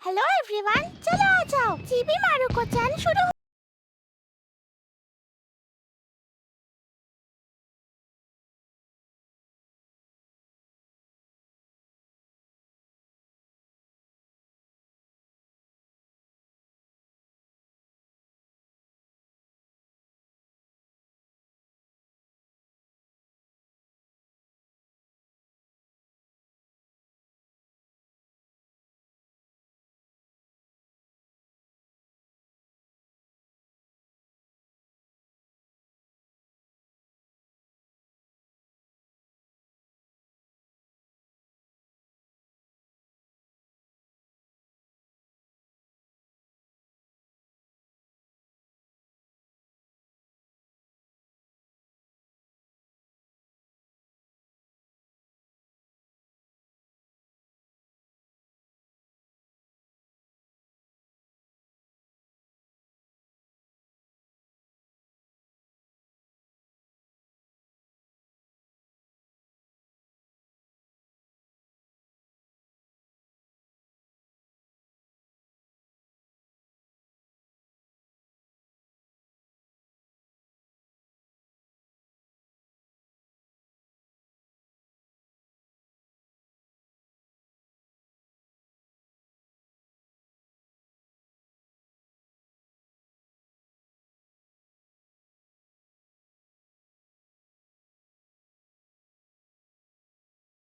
Hello everyone, चलो आ जाओ। GB Marco चैन शुरू।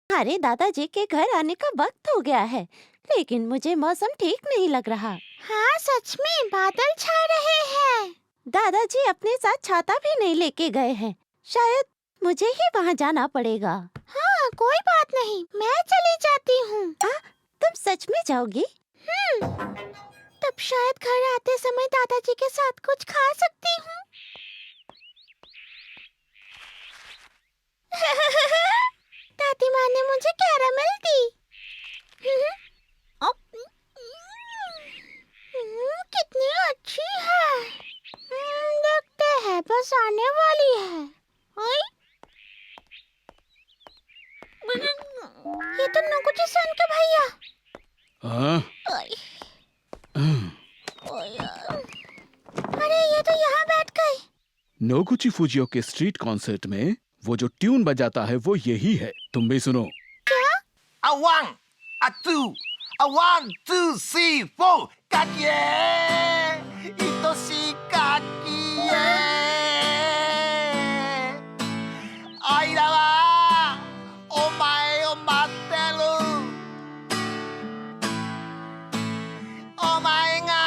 अरे दादाजी के घर आने का वक्त हो गया है, लेकिन मुझे मौसम ठीक नहीं लग रहा। हाँ, सच में बादल छा रहे हैं। दादाजी अपने साथ छाता भी नहीं लेके गए हैं। शायद मुझे ही वहाँ जाना पड़ेगा। हाँ, कोई बात नहीं, मैं चली जाती हूँ। तुम सच में जाओगी? तब शायद घर आते समय दादाजी के साथ कुछ खा सकती हूँ। दादी माँ ने मुझे कैरामेल दी। कितनी अच्छी है। लगता है बस आने वाली है। ओए? ये तो नोगुची-सान के भैया। ओए। अरे ये तो यहाँ बैठ गए। नोगुची फुजियो के स्ट्रीट कॉन्सर्ट में वो जो ट्यून बजाता है वो यही है। तुम भी सुनो। क्या? A one, a two, a 1, 2, 3, 4. Kakie, itoshi kakie. Aira wa omae o matteru. Omae ga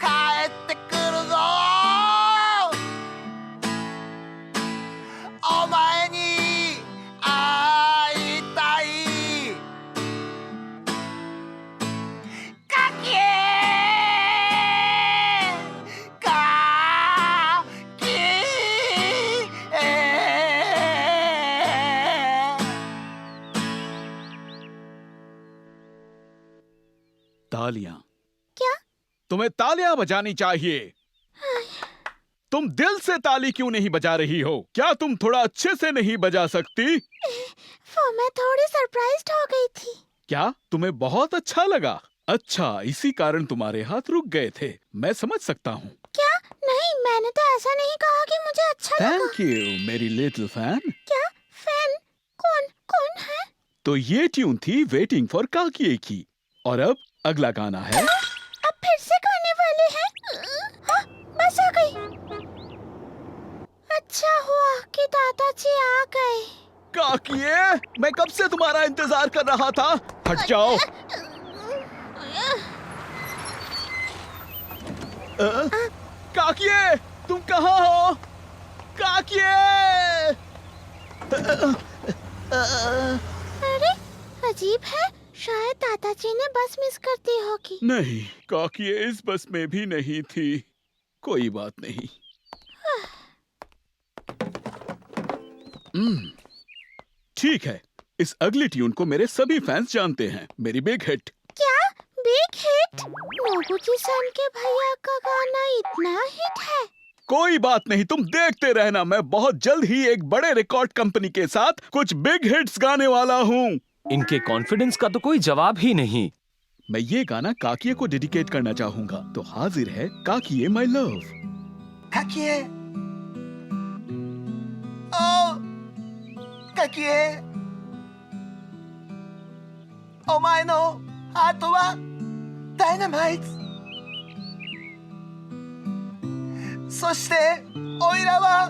kaette kuru zo. Omae ni aitai. तालियां। क्या? तुम्हें तालियां बजानी चाहिए। तुम दिल से ताली क्यों नहीं बजा रही हो? क्या तुम थोड़ा अच्छे से नहीं बजा सकती? वो मैं थोड़ी सरप्राइज्ड हो गई थी। क्या तुम्हें बहुत अच्छा लगा? अच्छा, इसी कारण तुम्हारे हाथ रुक गए थे। मैं समझ सकता हूँ। क्या? नहीं, मैंने तो ऐसा नहीं कहा कि मुझे अच्छा लगा। थैंक यू मेरी लिटिल फैन। क्या? फैन? कौन? कौन है? तो ये ट्यून थी वेटिंग फॉर काकिए की। और अब अगला गाना है। अब फिर से गाने वाले हैं। हाँ, बस आ गई। अच्छा हुआ कि दादाजी आ गए। काकिए, मैं कब से तुम्हारा इंतजार कर रहा था। हट जाओ। काकिए, तुम कहाँ हो? काकिए! अरे, अजीब है। शायद दादाजी ने बस मिस कर दी होगी। नहीं, काकिए इस बस में भी नहीं थी। कोई बात नहीं। ठीक है, इस अगली ट्यून को मेरे सभी फैंस जानते हैं। मेरी बिग हिट। क्या? Big hit? नोगुची-सान के भैया का गाना इतना हिट है? कोई बात नहीं, तुम देखते रहना। मैं बहुत जल्द ही एक बड़े रिकॉर्ड कंपनी के साथ कुछ बिग हिट्स गाने वाला हूँ। इनके कॉन्फिडेंस का तो कोई जवाब ही नहीं। मैं ये गाना काकिए को डेडिकेट करना चाहूंगा, तो हाजिर है काकिए माय लव। काकिए, ओ काकिए, お前のハートはダイナマイト。そしてオイラは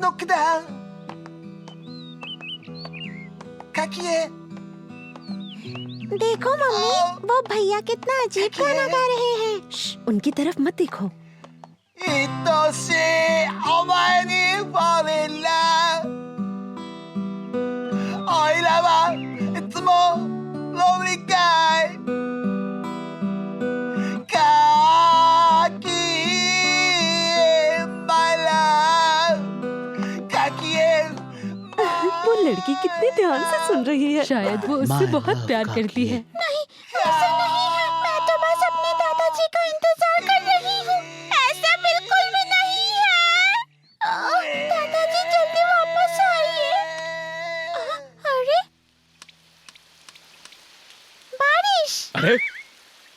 ノックダウン。काकिए, देखो मम्मी, वो भैया कितना अजीब गाना गा रहे हैं। उनकी तरफ मत देखो। 愛しいお前に fall in love。オイラはいつもロリカイ。カキエ my love。カキエ वो लड़की कितने ध्यान से सुन रही है। शायद वो उससे बहुत प्यार करती है। नहीं, ऐसा नहीं है। मैं तो बस अपने दादाजी का इंतजार कर रही हूँ। ऐसा बिल्कुल भी नहीं है। दादाजी जल्दी वापस आइए। अरे, बारिश। अरे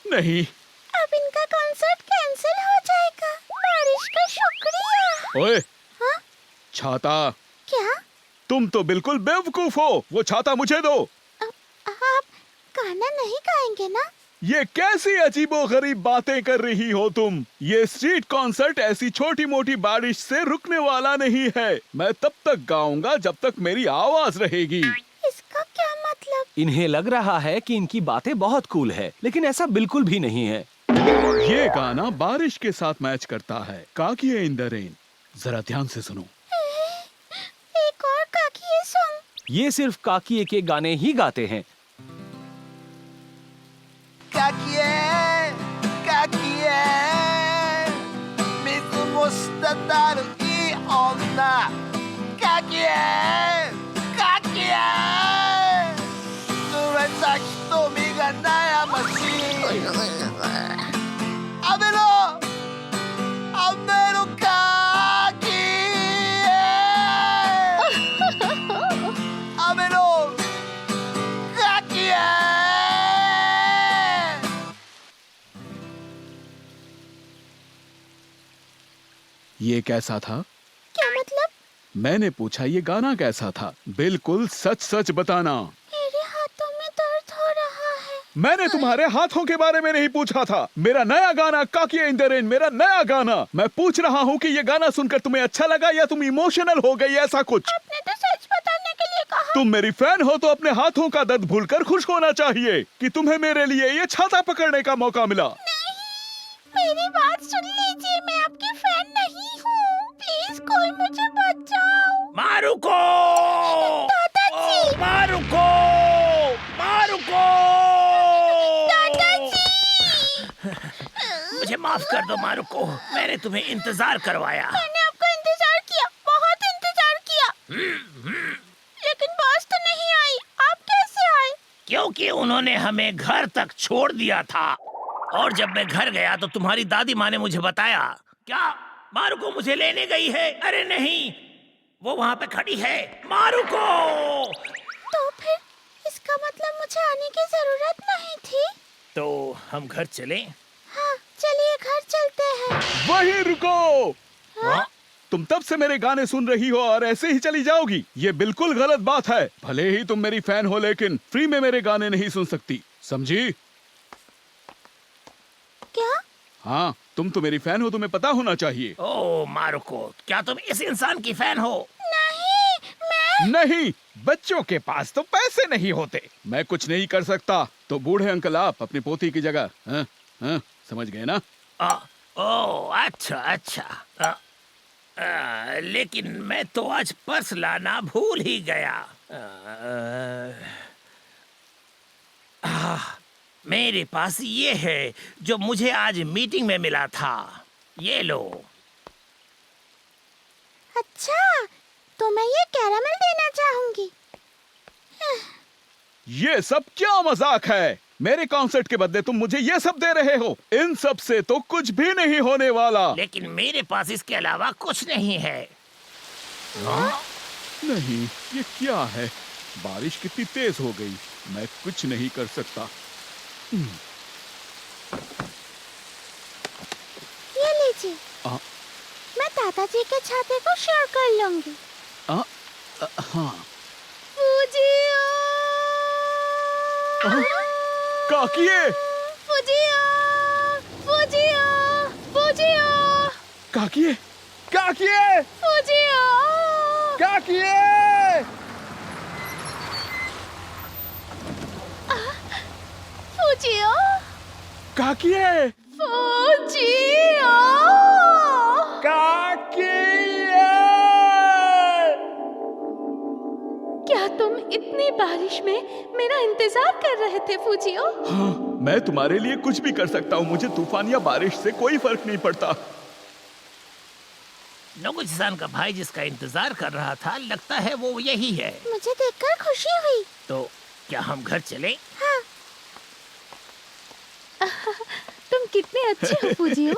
नहीं। अब इनका कॉन्सर्ट कैंसिल हो जाएगा। बारिश का शुक्रिया। ओए, हाँ? छाता। क्या? तुम तो बिल्कुल बेवकूफ हो। वो छाता मुझे दो। आप गाना नहीं गाएंगे ना? ये कैसी अजीबोगरीब बातें कर रही हो तुम। ये स्ट्रीट कॉन्सर्ट ऐसी छोटी मोटी बारिश से रुकने वाला नहीं है। मैं तब तक गाऊंगा जब तक मेरी आवाज रहेगी। इसका क्या मतलब? इन्हें लग रहा है कि इनकी बातें बहुत कूल है, लेकिन ऐसा बिल्कुल भी नहीं है। ये गाना बारिश के साथ मैच करता है। काकिए इन द रेन। जरा ध्यान से सुनो। एक और काकिए सॉन्ग। ये सिर्फ काकिए के गाने ही गाते हैं। काकिए, काकिए 水も滴るいい女。カキエ、カキエ濡れた瞳が悩ましい。雨のカキエ、雨のカキエ。ये कैसा था? क्या मतलब? मैंने पूछा ये गाना कैसा था। बिल्कुल सच सच बताना। मेरे हाथों में दर्द हो रहा है। मैंने तुम्हारे हाथों के बारे में नहीं पूछा था। मेरा नया गाना काकिए इन द रेन, मेरा नया गाना। मैं पूछ रहा हूँ कि ये गाना सुनकर तुम्हें अच्छा लगा या तुम इमोशनल हो गई, ऐसा कुछ। आपने तो सच बताने के लिए कहा। तुम मेरी फैन हो तो अपने हाथों का दर्द भूलकर खुश होना चाहिए कि तुम्हें मेरे लिए ये छाता पकड़ने का मौका मिला। मेरी बात सुन लीजिए, मैं आपकी फैन नहीं हूँ। प्लीज कोई मुझे बचाओ। मारुको! दादाजी! मारुको! मारुको! दादाजी! मुझे माफ कर दो मारुको, मैंने तुम्हें इंतजार करवाया। मैंने आपका इंतजार किया, बहुत इंतजार किया। लेकिन बॉस तो नहीं आई। आप कैसे आए? क्योंकि उन्होंने हमें घर तक छोड़ दिया था। और जब मैं घर गया तो तुम्हारी दादी माँ ने मुझे बताया। क्या मारुको मुझे लेने गई है? अरे नहीं, वो वहाँ पे खड़ी है। मारुको! तो फिर इसका मतलब मुझे आने की जरूरत नहीं थी। तो हम घर चले? हाँ, चलिए घर चलते हैं। वहीं रुको। हाँ? तुम तब से मेरे गाने सुन रही हो और ऐसे ही चली जाओगी। ये बिल्कुल गलत बात है। भले ही तुम मेरी फैन हो, लेकिन फ्री में मेरे गाने नहीं सुन सकती, समझी? क्या? हाँ, तुम तो मेरी फैन हो, तुम्हें पता होना चाहिए। ओ मारुको, क्या तुम इस इंसान की फैन हो? नहीं, मैं नहीं, बच्चों के पास तो पैसे नहीं होते। मैं कुछ नहीं कर सकता, तो बूढ़े अंकल आप अपनी पोती की जगह। हाँ, हाँ, समझ गए ना? ओ अच्छा अच्छा। लेकिन मैं तो आज पर्स लाना भूल ही गया। मेरे पास ये है जो मुझे आज मीटिंग में मिला था। ये लो। अच्छा, तो मैं ये कैरामल देना चाहूंगी। ये सब क्या मजाक है? मेरे कॉन्सर्ट के बदले तुम मुझे ये सब दे रहे हो। इन सब से तो कुछ भी नहीं होने वाला। लेकिन मेरे पास इसके अलावा कुछ नहीं है। नहीं, ये क्या है? बारिश कितनी तेज हो गई, मैं कुछ नहीं कर सकता। ये लीजिए। आ? मैं दादाजी के छाते को शेयर कर लूंगी। हाँ। फुजियो! काकिए! फुजियो! फुजियो! फुजियो! काकिए! काकिए! फुजियो! काकिए! फुजियो! काकिए! फुजियो! क्या तुम इतनी बारिश में मेरा इंतजार कर रहे थे फुजियो? हाँ, मैं तुम्हारे लिए कुछ भी कर सकता हूँ। मुझे तूफान या बारिश से कोई फर्क नहीं पड़ता। नोगुची-सान का भाई जिसका इंतजार कर रहा था, लगता है वो यही है। मुझे देखकर खुशी हुई। तो क्या हम घर चले? हाँ। तुम कितने अच्छे हो फुजियो।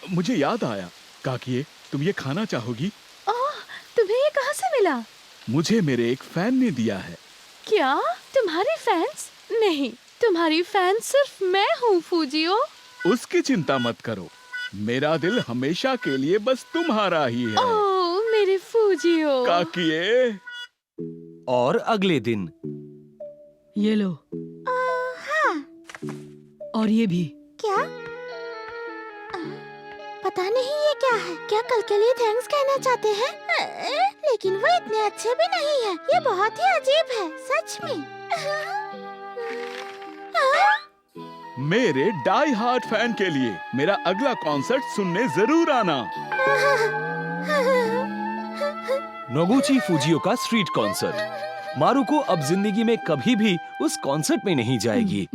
मुझे याद आया। काकिए, तुम ये खाना चाहोगी? ओह, तुम्हें ये कहाँ से मिला? मुझे मेरे एक फैन ने दिया है। क्या तुम्हारे फैंस? नहीं, तुम्हारी फैन सिर्फ मैं हूँ फुजियो। उसकी चिंता मत करो। मेरा दिल हमेशा के लिए बस तुम्हारा ही है। ओह मेरे फुजियो। काकिए। और अगले दिन ये लो, हाँ। और ये भी। क्या? पता नहीं ये क्या है। क्या कल के लिए थैंक्स कहना चाहते हैं? लेकिन वो इतने अच्छे भी नहीं है। ये बहुत ही अजीब है, सच में। मेरे डाई हार्ट फैन के लिए मेरा अगला कॉन्सर्ट सुनने जरूर आना। नोगुची फुजियो का स्ट्रीट कॉन्सर्ट। मारुको अब जिंदगी में कभी भी उस कॉन्सर्ट में नहीं जाएगी।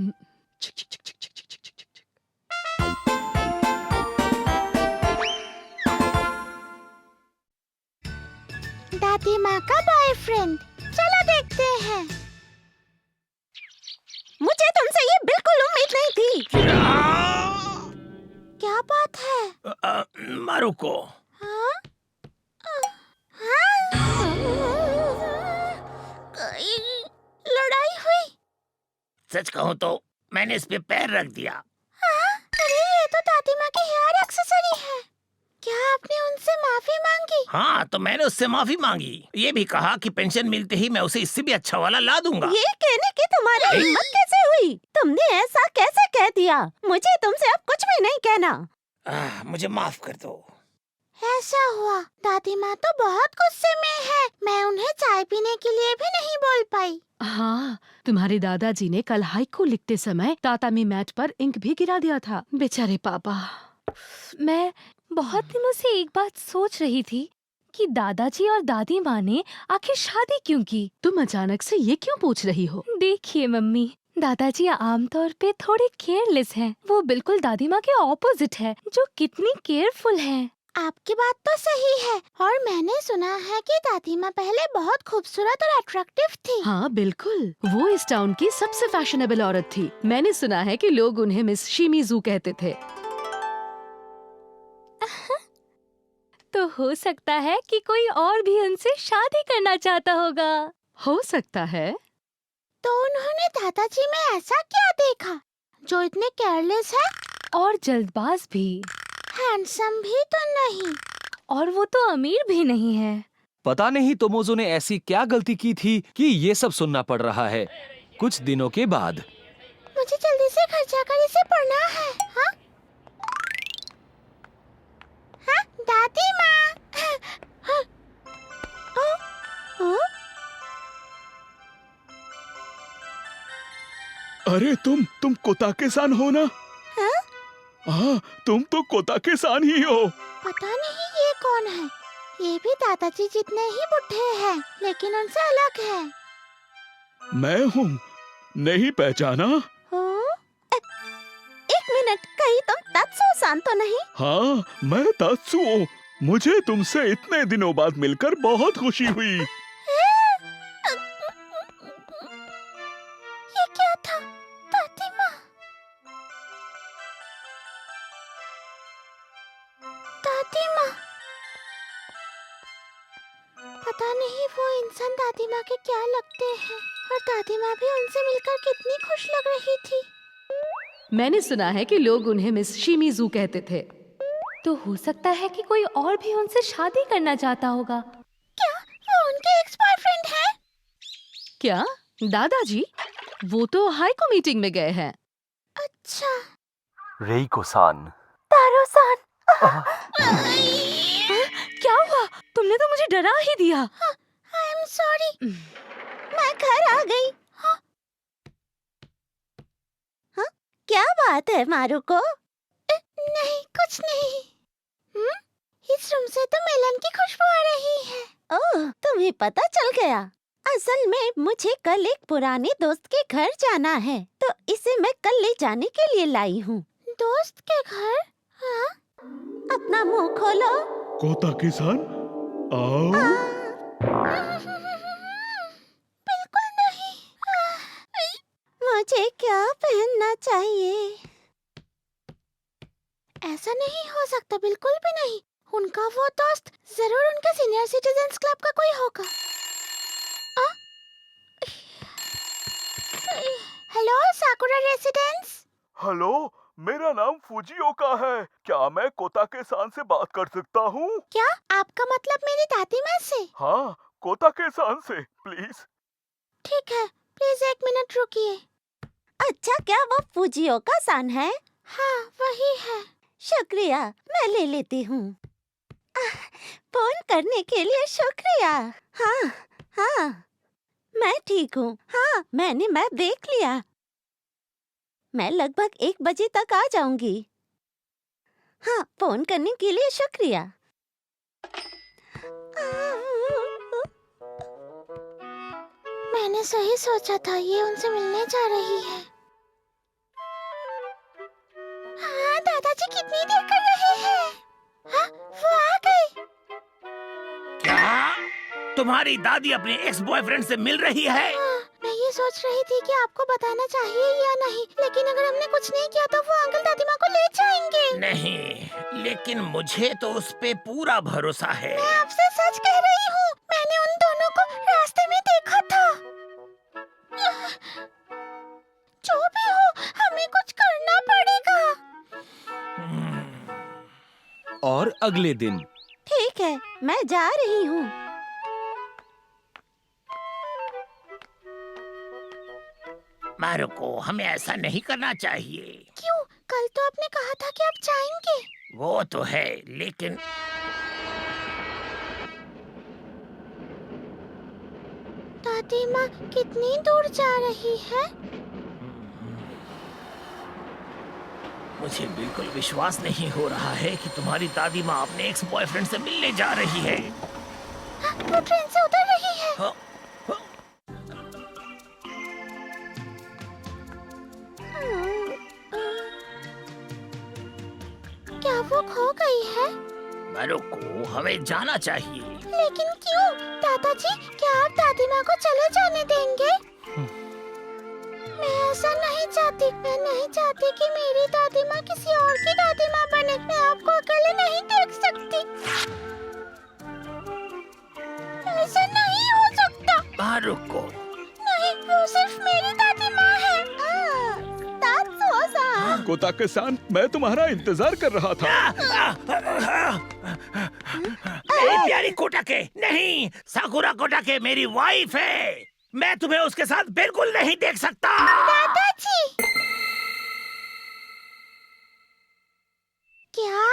दादी माँ का बॉयफ्रेंड। चलो देखते हैं। मुझे तुमसे ये बिल्कुल उम्मीद नहीं थी। क्या बात है? मारुको, हाँ? हाँ? कोई लड़ाई हुई? सच कहूँ तो मैंने इस पे पैर रख दिया। हाँ? अरे ये तो दादी माँ की हेयर एक्सेसरी है। क्या आपने उनसे माफी मांगी? हाँ, तो मैंने उससे माफी मांगी। ये भी कहा कि पेंशन मिलते ही मैं उसे इससे भी अच्छा वाला ला दूंगा। ये कहने की तुम्हारी हिम्मत कैसे हुई? तुमने ऐसा कैसे कह दिया? मुझे तुमसे अब कुछ भी नहीं कहना। मुझे माफ कर दो। ऐसा हुआ। दादी माँ तो बहुत गुस्से में है। मैं उन्हें चाय पीने के लिए भी नहीं बोल पाई। हाँ, तुम्हारे दादाजी ने कल हाइकू लिखते समय तातामी मैट पर इंक भी गिरा दिया था। बेचारे पापा। मैं बहुत दिनों से एक बात सोच रही थी कि दादाजी और दादी माँ ने आखिर शादी क्यों की। तुम अचानक से ये क्यों पूछ रही हो? देखिए मम्मी, दादाजी आमतौर पे थोड़े केयरलेस हैं। वो बिल्कुल दादी माँ के ऑपोजिट है, जो कितनी केयरफुल हैं। आपकी बात तो सही है। और मैंने सुना है कि दादी माँ पहले बहुत खूबसूरत और अट्रैक्टिव थी। हाँ बिल्कुल, वो इस टाउन की सबसे फैशनेबल औरत थी। मैंने सुना है कि लोग उन्हें मिस शिमीजू कहते थे। तो हो सकता है कि कोई और भी उनसे शादी करना चाहता होगा। हो सकता है। तो उन्होंने दादाजी में ऐसा क्या देखा जो इतने केयरलेस है? और जल्दबाज भी। हैंडसम भी तो नहीं। और वो तो अमीर भी नहीं है। पता नहीं तोमोजो ने ऐसी क्या गलती की थी कि ये सब सुनना पड़ रहा है। कुछ दिनों के बाद मुझे जल्दी से घर जाकर इसे पढ़ना है। हाँ? हाँ? दादी माँ। हाँ? हाँ? अरे तुम कोताके-सान हो ना? हाँ? हाँ, तुम तो कोताके-सान ही हो। पता नहीं ये कौन है। ये भी दादाजी जितने ही बुढ़े हैं, लेकिन उनसे अलग है। मैं हूँ। नहीं पहचाना? हाँ? एक मिनट, कहीं तुम तात्सुओ-सान तो नहीं? हाँ, मैं तात्सुओ। मुझे तुमसे इतने दिनों बाद मिलकर बहुत खुशी हुई। ये क्या था? दादी माँ। दादी माँ। पता नहीं वो इंसान दादी माँ के क्या लगते हैं। और दादी माँ भी उनसे मिलकर कितनी खुश लग रही थी। मैंने सुना है कि लोग उन्हें मिस शिमिज़ू कहते थे। तो हो सकता है कि कोई और भी उनसे शादी करना चाहता होगा। क्या वो उनके एक्स बॉयफ्रेंड है? क्या दादाजी? वो तो हाइको मीटिंग में गए हैं। अच्छा। रेइको-सान। तारो-सान। क्या हुआ? तुमने तो मुझे डरा ही दिया। I am sorry. मैं घर आ गई। हाँ, क्या बात है मारुको? नहीं, कुछ नहीं। इस रूम से तो मेलन की खुशबू आ रही है। ओह, तुम्हें पता चल गया। असल में मुझे कल एक पुराने दोस्त के घर जाना है, तो इसे मैं कल ले जाने के लिए लाई हूँ। दोस्त के घर? हाँ? अपना मुंह खोलो। कोता-के-सान, आओ। बिल्कुल नहीं। मुझे क्या पहनना चाहिए? ऐसा नहीं हो सकता, बिल्कुल भी नहीं। उनका वो दोस्त जरूर उनके सीनियर सिटीजन्स क्लब का कोई होगा। Hello साकुरा residence. हेलो, मेरा नाम फुजिओका है। क्या मैं कोता-के-सान से बात कर सकता हूँ? क्या आपका मतलब मेरी दादी माँ से? हाँ, कोता-के-सान से, प्लीज। ठीक है, प्लीज 1 मिनट रुकिए। अच्छा, क्या वो फुजिओका सान है? हाँ, वही है। शुक्रिया, मैं ले लेती हूँ। फोन करने के लिए शुक्रिया। हाँ, हाँ, मैं ठीक हूँ। हाँ, मैंने मैप देख लिया। मैं लगभग 1 बजे तक आ जाऊंगी। हाँ, फोन करने के लिए शुक्रिया। मैंने सही सोचा था, ये उनसे मिलने जा रही है। हाँ, दादाजी कितनी देर कर रहे हैं? हाँ, वो आ गई। क्या तुम्हारी दादी अपने एक्स बॉयफ्रेंड से मिल रही है? हाँ, मैं ये सोच रही थी कि आपको बताना चाहिए या नहीं, लेकिन अगर हमने कुछ नहीं किया तो वो अंकल दादी माँ को ले जाएंगे। नहीं, लेकिन मुझे तो उस पे पूरा भरोसा है। मैं आपसे सच कह रही हूँ, मैंने उन दोनों को रास्ते में देखा था। जो भी हो, हमें कुछ करना पड़ेगा। और अगले दिन ठीक है, मैं जा रही हूँ। मारुको, हमें ऐसा नहीं करना चाहिए। क्यों? कल तो आपने कहा था कि आप जाएंगे। वो तो है, लेकिन दादी माँ कितनी दूर जा रही है? मुझे बिल्कुल विश्वास नहीं हो रहा है कि तुम्हारी दादी माँ अपने एक्स बॉयफ्रेंड से मिलने जा रही है। हाँ, वो ट्रेन से उतर रही है। हाँ, हाँ। क्या वो खो गई है? मारुको, हमें जाना चाहिए। लेकिन क्यों? दादाजी, क्या आप दादी माँ को चले जाने देंगे? मैं ऐसा नहीं चाहती। मैं नहीं चाहती कि मेरी दादी माँ किसी और की दादी माँ बने। मैं आपको अकेले नहीं देख सकती। ऐसा नहीं हो सकता। मारुको, नहीं, वो सिर्फ मेरी दादी माँ है। कोता-के-सान, मैं तुम्हारा इंतजार कर रहा था। मेरी प्यारी कोटाके, नहीं, साकुरा कोटाके मेरी वाइफ है। मैं तुम्हें उसके साथ बिल्कुल नहीं देख सकता। दादाजी, क्या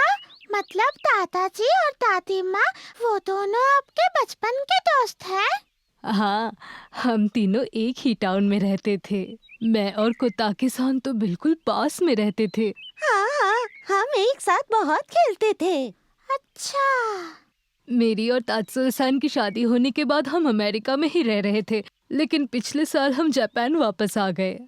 मतलब दादाजी और दादी माँ वो दोनों आपके बचपन के दोस्त हैं? हाँ, हम तीनों एक ही टाउन में रहते थे। मैं और कोताके-सान तो बिल्कुल पास में रहते थे। हाँ, हाँ, हम एक साथ बहुत खेलते थे। अच्छा। मेरी और तात्सुओ-सान की शादी होने के बाद हम अमेरिका में ही रह रहे थे, लेकिन पिछले साल हम जापान वापस आ गए।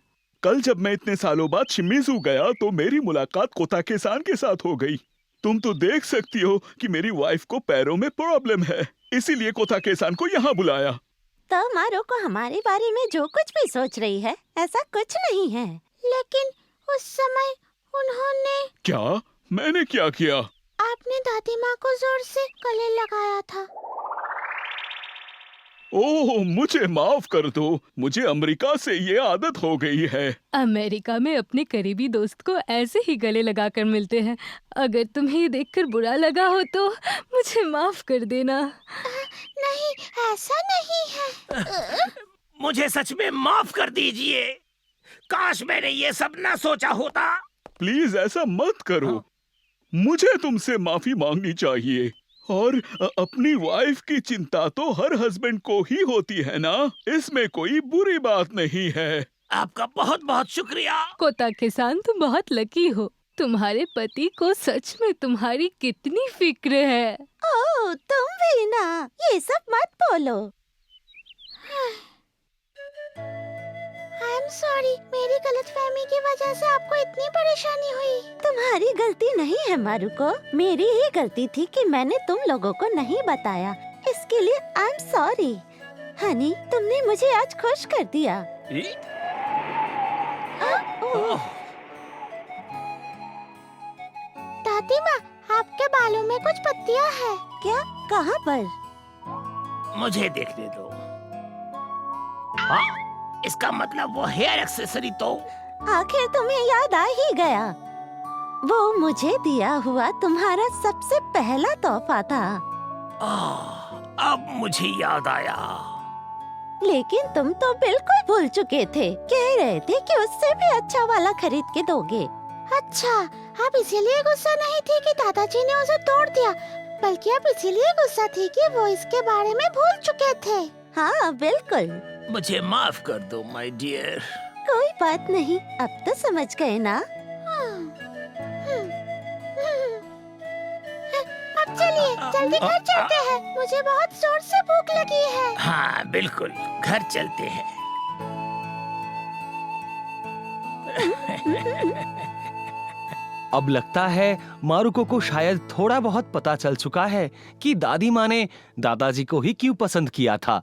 कल जब मैं इतने सालों बाद शिमिज़ू गया तो मेरी मुलाकात कोता-के-सान के साथ हो गई। तुम तो देख सकती हो कि मेरी वाइफ को पैरों में प्रॉब्लम है, इसीलिए कोता-के-सान को यहाँ बुलाया। तो मारुको हमारे बारे में जो कुछ भी सोच रही है, ऐसा कुछ नहीं है। लेकिन उस समय उन्होंने... क्या? मैंने क्या किया? आपने दादी माँ को जोर से गले लगाया था। ओह, मुझे माफ कर दो। मुझे अमेरिका से ये आदत हो गई है। अमेरिका में अपने करीबी दोस्त को ऐसे ही गले लगाकर मिलते हैं। अगर तुम्हें ये देखकर बुरा लगा हो तो मुझे माफ कर देना। नहीं, ऐसा नहीं है। मुझे सच में माफ कर दीजिए। काश मैंने ये सब ना सोचा होता। प्लीज ऐसा मत करो। मुझे तुमसे माफी मांगनी चाहिए। और अपनी वाइफ की चिंता तो हर हस्बैंड को ही होती है ना, इसमें कोई बुरी बात नहीं है। आपका बहुत बहुत शुक्रिया। कोता-के-सान, तुम बहुत लकी हो। तुम्हारे पति को सच में तुम्हारी कितनी फिक्र है। ओह, तुम भी ना, ये सब मत बोलो। आई एम सॉरी, मेरी गलतफहमी की वजह से आपको इतनी परेशानी हुई। तुम्हारी गलती नहीं है मारुको, मेरी ही गलती थी कि मैंने तुम लोगों को नहीं बताया। इसके लिए आई एम सॉरी। हनी, तुमने मुझे आज खुश कर दिया। दादी माँ, आपके बालों में कुछ पत्तियाँ हैं। क्या? कहाँ पर? मुझे देखने दो। हाँ, इसका मतलब वो हेयर एक्सेसरी तो आखिर तुम्हें याद आ ही गया। वो मुझे दिया हुआ तुम्हारा सबसे पहला तोहफा था। अब मुझे याद आया। लेकिन तुम तो बिल्कुल भूल चुके थे। कह रहे थे कि उससे भी अच्छा वाला खरीद के दोगे। अच्छा, आप इसीलिए गुस्सा नहीं थी कि दादाजी ने उसे तोड़ दिया, बल्कि आप इसीलिए गुस्सा थी कि वो इसके बारे में भूल चुके थे। हाँ बिल्कुल। मुझे माफ कर दो माय डियर। कोई बात नहीं, अब तो समझ गए ना। अब चलिए जल्दी घर चलते हैं, मुझे बहुत जोर से भूख लगी है। हाँ बिल्कुल, घर चलते हैं। अब लगता है मारुको को शायद थोड़ा बहुत पता चल चुका है कि दादी माँ ने दादाजी को ही क्यों पसंद किया था।